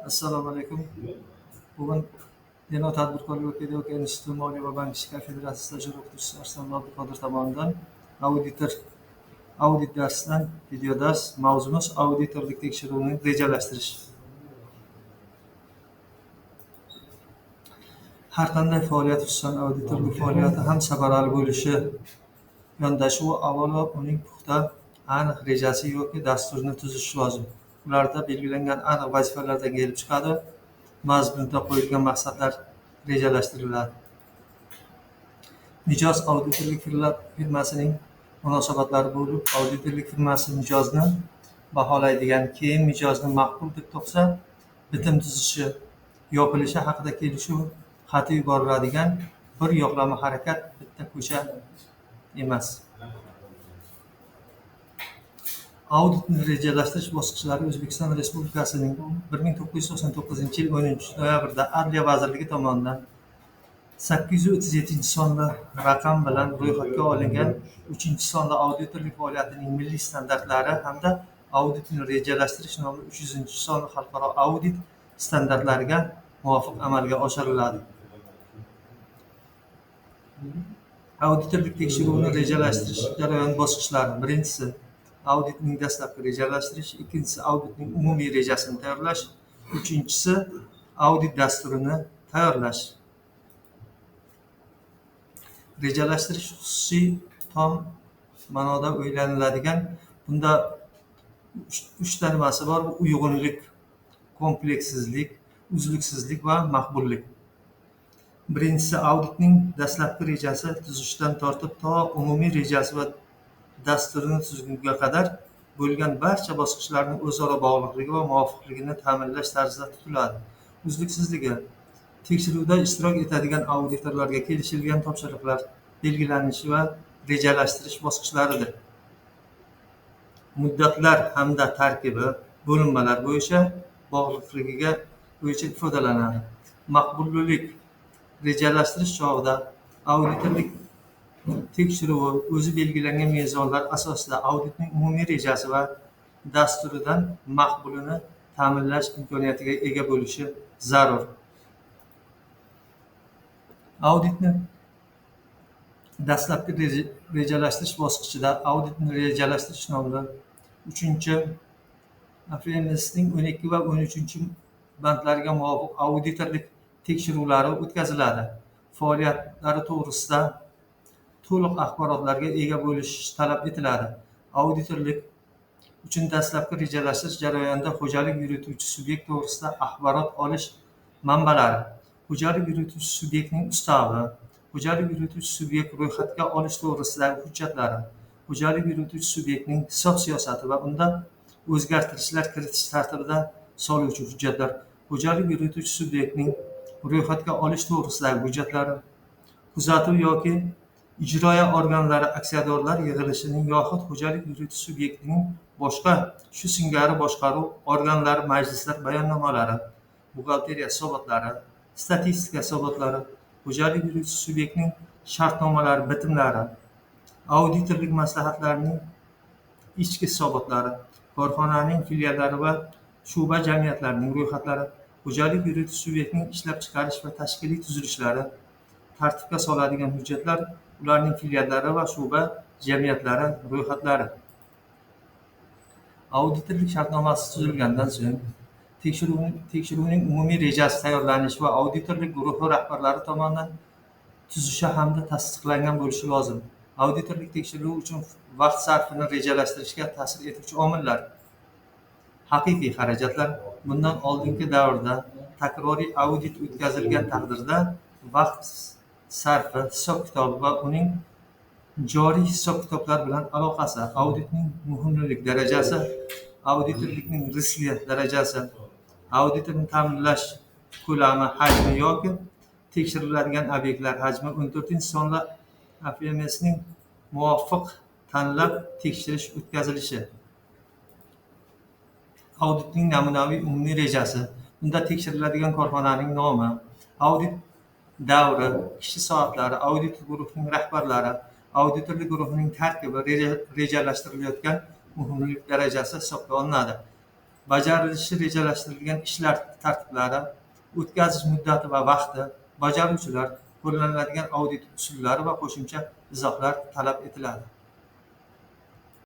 Assalomu alaykum. Bugun Denov tadbirkorlik va pedagogika instituti Moliya va bank ishchi konfederatsiyasi stajyor o'qituvchisi Arslon Abduqodir tomonidan audit darsidan video dars. Mavzumiz auditorlik tekshiruvini rejalashtirish. Har qanday faoliyat, xususan auditorlik faoliyati ham samarali bo'lishi yondashuvi avvalo uning puxta, aniq rejasi yoki dasturini tuzish lozim. Ularda belgilangan aniq vazifalardan kelib chiqadi. Mazmunda qo'yilgan maqsadlar rejalashtiriladi. Mijoz auditorlik firmasining munosabatlari bo'lib, auditorlik firmasi mijozni baholaydigan, keyin mijozni maqbul deb topsa, bitim tuzishi, yopilishi haqida kelishuv xati yuboriladigan bir yo'qlama harakat, bitta ko'cha emas. Auditni rejalashtirish bosqichlari O'zbekiston Respublikasining 1999-yil 10-noyabrda Adliya vazirligi tomonidan 837-sonli raqam bilan ro'yxatga olingan 3-sonli auditorlik faoliyatining milliy standartlari hamda auditni rejalashtirish nomli 300-sonli xalqaro audit standartlariga muvofiq amalga oshiriladi. Auditorlik tekshiruvini rejalashtirish jarayoni bosqichlari: birinchisi, auditning dastlabki rejalashtirish, ikkinchisi, auditning umumiy rejasini tayyorlash, uchinchisi, audit dasturini tayyorlash. Rejalashtirish xususiy tom ma'noda o'ylaniladigan, bunda 3 nimasi bor: uyg'unlik, kompleksizlik, uzluksizlik va maqbullik. Birinchisi, auditning dastlabki rejasi tuzishdan tortib to umumiy rejasi va dasturini tuzgunga qadar bo'lgan barcha bosqichlarning o'zaro bog'liqligi va muvofiqligini ta'minlash tarzida tutiladi. Uzluksizligi: tekshiruvda ishtirok etadigan auditorlarga kelishilgan topshiriqlar belgilanishi va rejalashtirish bosqichlaridir. Muddatlar hamda tarkibi bo'linmalar bo'yicha bog'liqligiga bo'yicha ifodalanadi. Maqbullik: rejalashtirish chog'ida auditorlik tekshiruvi o'zi belgilangan mezonlar asosida auditning umumiy rejasi va dasturidan maqbulini ta'minlash imkoniyatiga ega bo'lishi zarur. Auditni dastlabki rejalashtirish bosqichida auditni rejalashtirish nomli 3-AFMSning 12 va 13-bandlariga muvofiq auditorlik tekshiruvlari o'tkaziladi. Faoliyatlari to'g'risida to'liq axborotlarga ega bo'lish talab etiladi. Auditorlik uchun dastlabki rejalashtirish jarayonida xo'jalik yurituvchi subyekt to'g'risida axborot olish manbalari: xo'jalik yurituvchi subyektning ustavi, xo'jalik yurituvchi subyekt ro'yxatga olish to'g'risidagi hujjatlari, xo'jalik yurituvchi subyektning hisob siyosati va unda o'zgartirishlar kiritish tartibida soluvchi hujjatlar, xo'jalik yurituvchi subyektning ro'yxatga olish to'g'risidagi hujjatlari, kuzatuv yoki ijroiya organlari aksiyadorlar yig'ilishining yoxud xo'jalik yurituvchi subyektining boshqa shu singari boshqaruv organlari majlislar bayonnomalari, buxgalteriya hisobotlari, statistika hisobotlari, xo'jalik yurituvchi subyektning shartnomalari bitimlari, auditorlik maslahatlarining ichki hisobotlari, korxonaning filiallari va shu'ba jamiyatlarining ro'yxatlari, xo'jalik yurituvchi subyektning ishlab chiqarish va tashkiliy tuzilishlari, tartibga soladigan hujjatlar, ularning filiallari va shu'ba jamiyatlari ro'yxatlari. Auditorlik shartnomasi tuzilgandan so'ng tekshiruvning umumiy rejasi tayyorlanishi va auditorlik guruhi rahbarlari tomonidan tuzishi hamda tasdiqlangan bo'lishi lozim. Auditorlik tekshiruvi uchun vaqt sarfini rejalashtirishga ta'sir etuvchi omillar: haqiqiy xarajatlar. Bundan oldingi davrda takroriy audit o'tkazilgan taqdirda vaqt sarfi, hisob-kitobi va uning joriy hisob-kitoblar bilan aloqasi, auditning muhimlik darajasi, auditorlikning riskli darajasi, auditni ta'minlash ko'lami, hajmi yoki tekshiriladigan obyektlar hajmi 14-sonli AFMSning muvofiq tanlab tekshirish o'tkazilishi. Auditning namunaviy umumiy rejasi. Unda tekshiriladigan korxonaning nomi, audit davri, kishi soatlari, audit guruhining rahbarlari, auditorlik guruhining tarkibi, rejalashtirilayotgan muhimlik darajasi hisobga olinadi. bajarilishi rejalashtirilgan ishlar tartiblari, o'tkazish muddati va vaqti, bajaruvchilar, qo'llaniladigan audit usullari va qo'shimcha izohlar talab etiladi.